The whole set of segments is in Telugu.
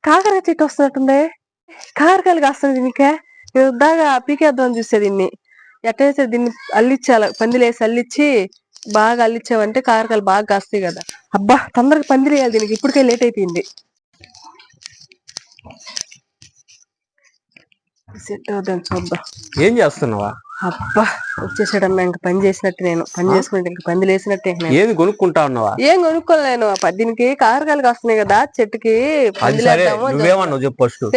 కాకరకాయ చెట్టు వస్తున్నట్టుంది. కాకరకాయలు కాస్తుంది దీనికే. దాగా పీకేద్దామని చూసే దీన్ని. ఎట్టయితే దీన్ని అల్లిచ్చాల, పందిలేసి అల్లిచ్చి బాగా అల్లిచ్చామంటే కాకరకాయలు బాగా కాస్తాయి కదా. అబ్బా తొందరగా పందిరేయాలి దీనికి, ఇప్పటికే లేట్ అయిపోయింది. సెట్ అవుతాను చూద్దాం. ఏం చేస్తున్నావా? అబ్బా వచ్చేసాడమ్మా, ఇంక పని చేసినట్టు. నేను పని చేసుకుంటే ఇంక పందిలు వేసినట్టే. ఏది కొనుక్కుంటా ఉన్నావా? ఏం కొనుక్కోలేను. దీనికి కాకరకాయలు వస్తున్నాయి కదా చెట్టుకి, పందిలేద్దాము.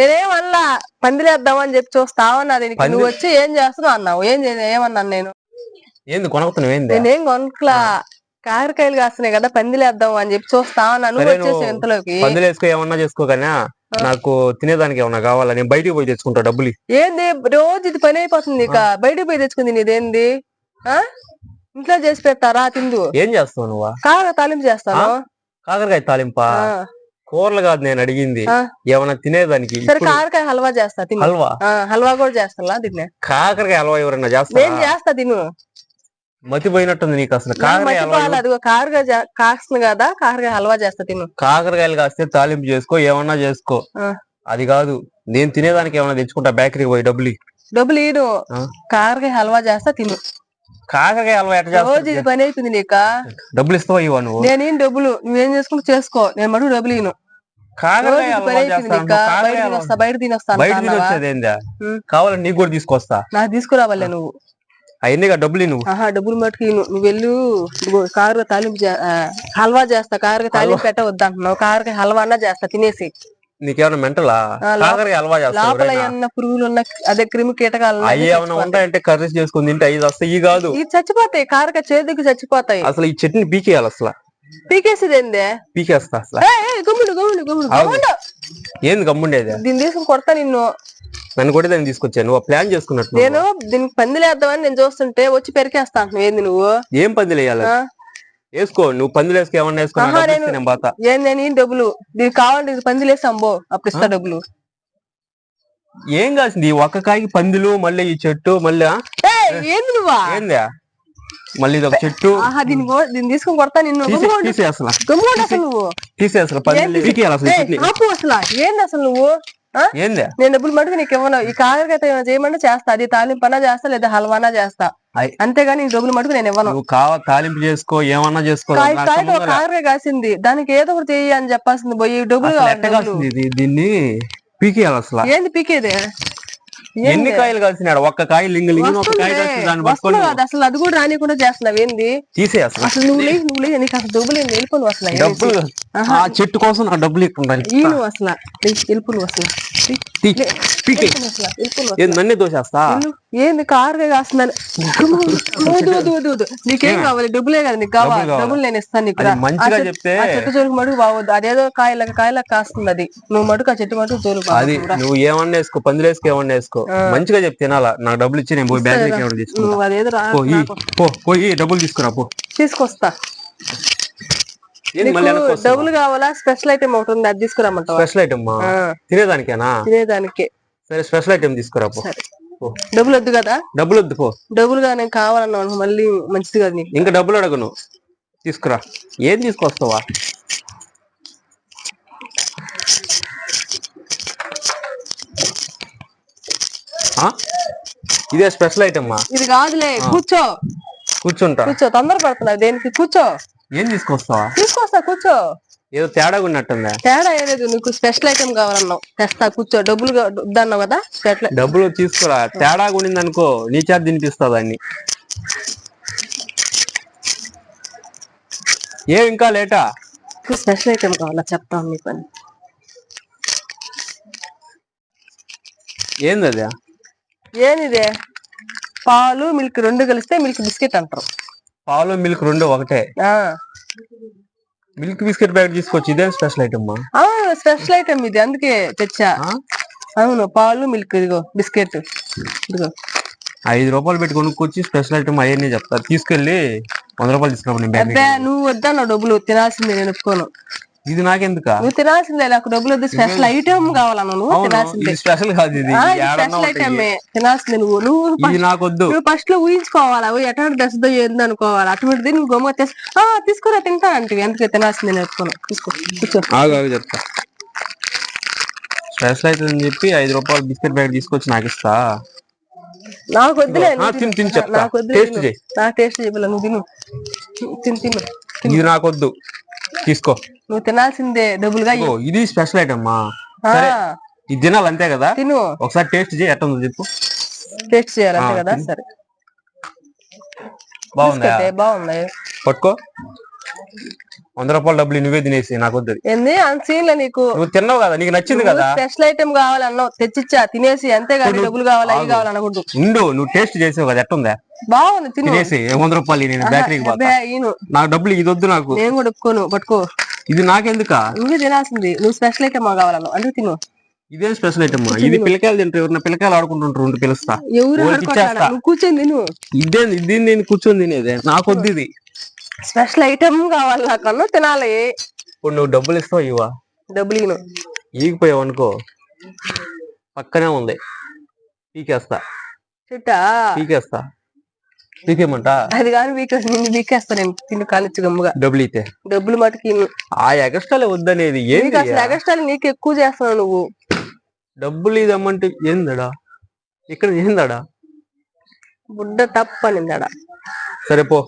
నేనేమల్లా పందిలేద్దాము అని చెప్పి చూస్తావన్నా దీనికి. నువ్వు వచ్చి ఏం చేస్తున్నావు అన్నావు. ఏమన్నాను నేను? ఏంది కొనుక్కున్నావు? నేనేం కొనుక్కలా, కాకరకాయలు కాస్తున్నాయి కదా పందిలేద్దాం అని చెప్పి చూస్తావన్నా. నువ్వు వచ్చేసి ఇంతలోకి పందిలు వేసుకో, ఏమన్నా చేసుకోకనా? నాకు తినేదానికి ఏమన్నా కావాలా? నేను బయటికి పోయి తెచ్చుకుంటా డబ్బులు. ఏంది రోజు ఇది పని అయిపోతుంది. ఇక బయటికి పోయి తెచ్చుకుంది నీదేంది? ఇంట్లో చేసి పెడతారా తిందు. ఏం చేస్తావు నువ్వు? కాకర తాలింపు చేస్తాను. కాకరకాయ తాలింపా? కూరలు కాదు నేను అడిగింది, ఏమన్నా తినేదానికి. సరే కాకరకాయ హల్వా చేస్తా తిను. హల్వా? హల్వా కూడా చేస్తా తినే. కాకరకాయ హల్వా ఎవరన్నా చేస్తా? నేను చేస్తా తిను. మతిపోయినట్టుంది నీకు అసలు. కాకరకాయ కాస్తుంది కదా, కాకరకాయ హల్వా చేస్తా తిను. కాకరకాయలు కాస్తే తాలింపు చేసుకో, ఏమన్నా చేసుకో. అది కాదు, నేను తినేదానికి ఏమన్నా తెచ్చుకుంటా బేకరీకి పోయి. డబ్బులు ఈడు. కాకరకాయ హల్వా చేస్తా తిను. కాకరకాయ హల్వా ఎట్లా చేస్తా? రోజు ఇది పని అయిపోయింది నీక. డబ్బులు ఇస్తావా? ఇవ్వ నువ్వు. నేనేం డబ్బులు, నువ్వేం చేసుకుంటూ చేసుకో, నేను మటుకు డబ్బులు ఇను. కాకరకాయ హల్వా చేస్తా. బయట తినొస్తాను. బయట తినొచ్చేదేందా? కావాలని నీకు కూడా తీసుకొస్తా. నాకు తీసుకురావాలే నువ్వు. అవన్నీ డబ్బులు నువ్వు. డబ్బులు మట్టుకు నువ్వు వెళ్ళు. కాకరకాయ తాలింపు హల్వా చేస్తా. కాకరకాయ తాలింపు పెట్ట వద్దంటున్నావు. కాకరకాయ హల్వా అన్నా చేస్తా తినేసి. నీకేమన్నా మెంటలా? కాకరకాయ హల్వా చేస్తా. లోపల ఏమన్నా పురుగులు ఉన్న, అదే క్రిమి కీటకాలు ఏమన్నా ఉంటాయంటే కర్రీస్ చేసుకుని తింటే అవి వస్తాయి. ఈ కాదు, ఇవి చచ్చిపోతాయి. కాకరకాయ చేతికి చచ్చిపోతాయి. అసలు ఈ చట్నీ పీకేయాలి. అసలు పీకేసేది ఏందే? పీకేస్తా. అసలు ఏంది గమ్ముండేది? దీన్ని తీసుకుని కొడతా నిన్ను. నన్ను కూడా దాన్ని తీసుకొచ్చాను. నువ్వు ప్లాన్ చేసుకున్నట్టు. నేను దీనికి పందిలేద్దామని నేను చూస్తుంటే వచ్చి పెరికేస్తా అంటున్నావు. ఏంది నువ్వు? ఏం పందిలు వేయాలి? వేసుకో నువ్వు. పందిలు వేసుకో, ఏమన్నా వేసుకో. నేను డబ్బులు దీనికి కావాలంటే ఇది పందిలేసి అమ్మో, అప్పుడు ఇస్తా డబ్బులు. ఏం కాసింది ఒక్క కాయకి పందిలు, మళ్ళీ ఈ చెట్టు, మళ్ళీ ఏంది నువ్వా? ఏందా మళ్ళీ ఇది ఒక చెట్టు. దీన్ని తీసుకుని కొడతా నిన్ను. తీసేసలా నువ్వు తీసేసలా అసలు ఏంది అసలు నువ్వు? నేను డబ్బులు మటుకు నీకు ఇవ్వను. ఈ కాకరకాయ చేయమంటే చేస్తా. అది తాలింపనా చేస్తా, లేదా హల్వానా చేస్తా. అంతేగాని ఈ డబ్బులు మటుకు నేను ఇవ్వను. తాలింపు చేసుకో, ఏమన్నా చేసుకో. కాకరకాయ కాసింది, దానికి ఏదో ఒకటి చెయ్యి అని చెప్పాల్సింది. పోయి డబ్బులు దీన్ని పీకేయాలి. అసలు ఏంది పీకేదే? ఎన్ని కాయలు కలిసినాడు? ఒక్క కాయ లింగ అసలు అది కూడా రానికుండా చేస్తున్నావు. ఏంది? తీసే అసలు నువ్వు నీకు అసలు డబ్బులు ఏంది? వెళ్ళిపోను అసలు. డబ్బులు ఆ చెట్టు కోసం నాకు డబ్బులు ఇవ్వకుండా అసలు వెళ్ళిపోను అసలు. నన్నే దోషేస్తా. ఏంది కారుగా కాస్తున్నాను? నీకేం కావాలి? డబ్బులే కదా నీకు కావాలి. డబ్బులు నేను ఇస్తాను నీకు. మంచిగా చెప్తే చెట్టు జోలికి మటుకు బాగోద్దు. అదేదో కాయలకు కాస్తుంది. అది నువ్వు మటుకు ఆ చెట్టు మటుకు జోలికి. అది నువ్వు ఏమన్నా వేసుకో, పందులు వేసుకో, ఏమన్నా వేసుకో. మంచిగా చెప్తే తినాలా. నాకు డబ్బులు ఇచ్చి నేను పోయి బ్యాగ్ తీసుకున్నా. అదేదో పోయి డబ్బులు తీసుకురా. తీసుకొస్తా. డబ్బులు కావాలా? స్పెషల్ ఐటమ్ ఒకటి ఉంది, అది తీసుకురామంటావా? Special item తినేదానికేనా? తినేదానికే. సరే స్పెషల్ ఐటమ్ తీసుకురా. డబ్బులు వద్దు కదా? డబ్బులు వద్దు. పో. డబ్బులుగా నేను కావాలన్నా మళ్ళీ మంచిది కదా నీకు. ఇంకా డబ్బులు అడగను. తీసుకురా. ఏం తీసుకొస్తావా? ఇదే స్పెషల్ ఐటమ్. ఇది కాదులే, కూర్చోంటా. కూర్చో. తొందర పడుతున్నావు దేనికి? కూర్చో. ఏం తీసుకొస్తా? కూర్చో. ఏదో తేడా ఉన్నట్టుందా? తేడా ఏలేదు. నీకు స్పెషల్ ఐటమ్ కావాలన్నావు, తెస్తా. కూర్చో. డబ్బులు వద్దన్నావు కదా, డబ్బులు తీసుకురా. తేడా ఉండింది అనుకో, నీ చేత తినిపిస్తా దాన్ని. ఇంకా లేటా? స్పెషల్ ఐటమ్ కావాలా? చెప్తాను నీ పని. ఏంది అదే? ఏనిదే? పాలు మిల్క్ రెండు కలిస్తే మిల్క్ బిస్కెట్ అంటారు. పాలు మిల్క్ రెండు ఒకటే? మిల్క్ బిస్కెట్ ప్యాకెట్ తీసుకొచ్చి ఇదే స్పెషల్ ఐటమ్. స్పెషల్ ఐటమ్ ఇది, అందుకే తెచ్చా. అవును, పాలు మిల్క్. ఇదిగో బిస్కెట్. ఇదిగో 5 రూపాయలు పెట్టి కొనుక్కొచ్చి స్పెషల్ ఐటమ్ అవన్నీ చెప్తా. తీసుకెళ్ళి 100 రూపాయలు తీసుకురా. నువ్వు వద్దన్నా డబ్బులు. తినాల్సిందే, నేను ఒప్పుకోను. ఇది నాకెందుకు? నువ్వు తినాల్సిందే. నాకు డబ్బులు వద్దు. స్పెషల్ ఐటమ్ కావాలన్నా నువ్వు తినాల్సిందే. స్పెషల్ కాదు ఇది, స్పెషల్ ఐటమే తినాల్సిందే. నువ్వు నాకొద్దు. నువ్వు ఫస్ట్ లో ఊహించుకోవాలా, ఎటువంటి దశతో ఏంది అనుకోవాలి. అటువంటిది నువ్వు గమ్మ తీసుకురా తింటానంటే ఎందుకు తినాల్సిందే. నేను ఒప్పుకోను. తీసుకో. చెప్తా. స్పెషల్ అయితే అని చెప్పి 5 రూపాయలు బిస్కెట్ ప్యాకెట్ తీసుకొచ్చి నాకు ఇస్తా. నాకు వద్దులే, తిని చెప్తా. నాకు వద్దు, టేస్ట్ చేయి. నాకు టేస్ట్ చెప్పలే, నువ్వు తిను. తిను. ఇది నాకొద్దు, తీసుకో. నువ్వు తినాల్సిందే డబ్బులుగా. ఇది స్పెషల్ ఐటమ్ అమ్మా. సరే ఇది తినాలి అంతే కదా, తిను. ఒకసారి టేస్ట్ చేయి, ఎట్లా ఉందో చెప్పు. టేస్ట్ చేయాలి అంతే కదా. సరే బాగుందా? బాగుంది. పట్టుకో. 100 రూపాయలు డబ్బులు నువ్వే తినేసి, నాకు వద్దు. ఏంది అంత సీన్లే నీకు? నువ్వు తిన్నావు కదా, నీకు నచ్చింది కదా. స్పెషల్ ఐటమ్ కావాలన్నావు, తెచ్చిచ్చా, తినేసి అంతే కదా. డబ్బులు కావాలి, అవి కావాలనకూడదు. ఉండు, నువ్వు టేస్ట్ చేసావు కదా, ఎట్టుందా? బాగుంది, తినేసి. 100 రూపాయలు నేను బేకరీకి పోతా. నాకు డబ్బులు ఇది వద్దు, నాకు. నేను కూడా ఒప్పుకోను, పట్టుకో. ఇది నాకెందుకా? నువ్వే తినాల్సింది. నువ్వు స్పెషల్ ఐటమ్ కావాలన్నావు అంటే తిను. ఇదేం స్పెషల్ ఐటమ్? ఇది పిల్లకాయలు తింటారు, ఎవరైనా పిల్లకాయలు ఆడుకుంటుంటారు, పిలుస్తా. ఎవరు నువ్వు కూర్చొని తిను. ఇది నేను కూర్చొని తినేదే, నాకు వద్దు. ఇది స్పెషల్ ఐటమ్ కావాలి నాకన్నా, తినాలి. ఇప్పుడు నువ్వు డబ్బులు ఇస్తావు, ఇవా? డబ్బులు ఇను. ఈగిపోయావు అనుకో, పక్కనే ఉంది, పీకేస్తా. చుట్టా పీకేస్తా. పీకేమంటా? అది కానీ నిన్ను పీకేస్తా నేను. తిన్ను కానిచ్చు గమ్ముగా. డబ్బులు అయితే డబ్బులు మటుకి ఆ ఎగస్ట్రాలే వద్దనేది. అసలు ఎగస్ట్రాలు నీకు ఎక్కువ చేస్తున్నావు నువ్వు. డబ్బులు ఇదమ్మంటే ఏందడా? ఇక్కడ ఏందడా? బుడ్డ తప్పనిందడా. సరే పో,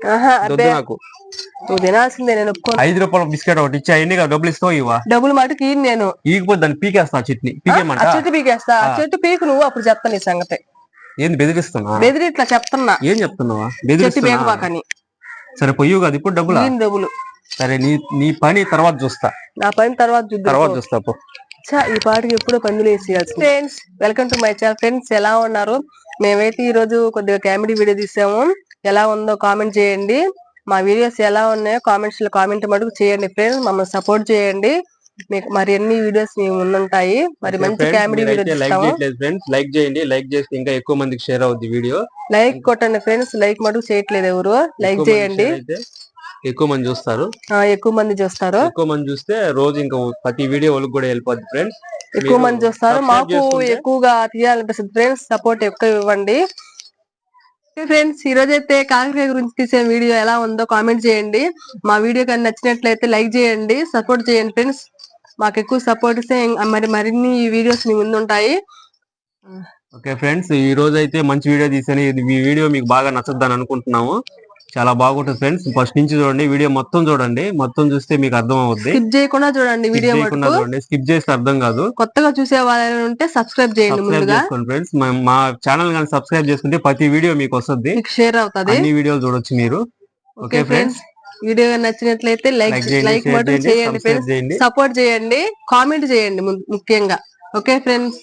నాకు. నువ్వు తినాల్సిందే, నేను ఒప్పుకోను. 5 రూపాయల బిస్కెట్ ఒకటి ఇచ్చా, ఎన్ని డబ్బులు ఇస్తావు, ఇవా? డబ్బులు మటుకు ఇయ్యను నేను. ఈగిపోతే దాన్ని పీకేస్తా, చట్నీ పీకేమంటా. చెట్టు పీకేస్తా, చెట్టు పీకు, నువ్వు అప్పుడు చెప్తా నీ సంగతి. ఏంది బెదిరిస్తున్నా? ఇట్లా చెప్తున్నా. ఏం చెప్తున్నావా? చెట్టు పీకబాకని. సరే పొయ్యి కదా, ఇప్పుడు డబ్బులు. సరే నీ పని తర్వాత చూస్తా. నా పని తర్వాత చూస్తా పో. ఈ పాటకి ఎప్పుడో పందులు వేసేయాల్సి. Friends, welcome to my channel. Friends, ఎలా ఉన్నారు? మేమైతే ఈ రోజు కొద్దిగా కామెడీ వీడియో తీసాము. ఎలా ఉందో కామెంట్ చేయండి. మా వీడియోస్ ఎలా ఉన్నాయో కామెంట్స్ లో కామెంట్ మటుకు చేయండి ఫ్రెండ్స్. మమ్మల్ని సపోర్ట్ చేయండి. మీకు మరి ఎన్ని వీడియోస్ మీ ముందుంటాయి. మరి మంచి కామెడీ వీడియో లైక్ చేయండి. లైక్ చేస్తే ఇంకా ఎక్కువ మందికి షేర్ అవుద్ది వీడియో. లైక్ కొట్టండి ఫ్రెండ్స్. లైక్ మటుకు చేయట్లేదు ఎవరు. లైక్ చేయండి, ఎక్కువ మంది చూస్తారు. ఎక్కువ మంది చూస్తే రోజు ఇంకా ప్రతి వీడియో వాళ్ళకి కూడా వెళ్ళిపోద్ది ఫ్రెండ్స్. ఎక్కువ మంది చూస్తారు. మాకు ఎక్కువగా తీయాలనిపిస్తుంది ఫ్రెండ్స్. సపోర్ట్ ఎక్కువ ఇవ్వండి ఫ్రెండ్స్. ఈ రోజు అయితే కాకరకాయ గురించి తీసే వీడియో ఎలా ఉందో కామెంట్ చేయండి. మా వీడియో కానీ నచ్చినట్లయితే లైక్ చేయండి, సపోర్ట్ చేయండి ఫ్రెండ్స్. మాకు ఎక్కువ సపోర్ట్ ఇస్తే మరిన్ని వీడియోస్ మీ ముందు ఉంటాయి. ఓకే ఫ్రెండ్స్, ఈ రోజు అయితే మంచి వీడియో తీసాను. ఈ వీడియో మీకు బాగా నచ్చద్దని అనుకుంటున్నాము. చాలా బాగుంటుంది ఫ్రెండ్స్. ఫస్ట్ నుంచి చూడండి, వీడియో మొత్తం చూడండి. మొత్తం చూస్తే మీకు అర్థం అవుద్ది. స్కిప్ చేయకుండా చూడండి వీడియో. స్కిప్ చేస్తే అర్థం కాదు. కొత్తగా చూసే వాళ్ళు ఉంటే సబ్స్క్రైబ్ చేయండి ముందుగా ఫ్రెండ్స్. మా ఛానల్ కానీ సబ్స్క్రైబ్ చేసుకుంటే ప్రతి వీడియో మీకు వస్తుంది, షేర్ అవుతుంది. అన్ని వీడియోలు చూడొచ్చు మీరు. ఓకే ఫ్రెండ్స్, వీడియో నచ్చినట్లయితే లైక్ మటుకు చేయండి ఫ్రెండ్స్. సపోర్ట్ చేయండి, కామెంట్ చేయండి ముఖ్యంగా. Okay friends,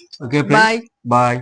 bye.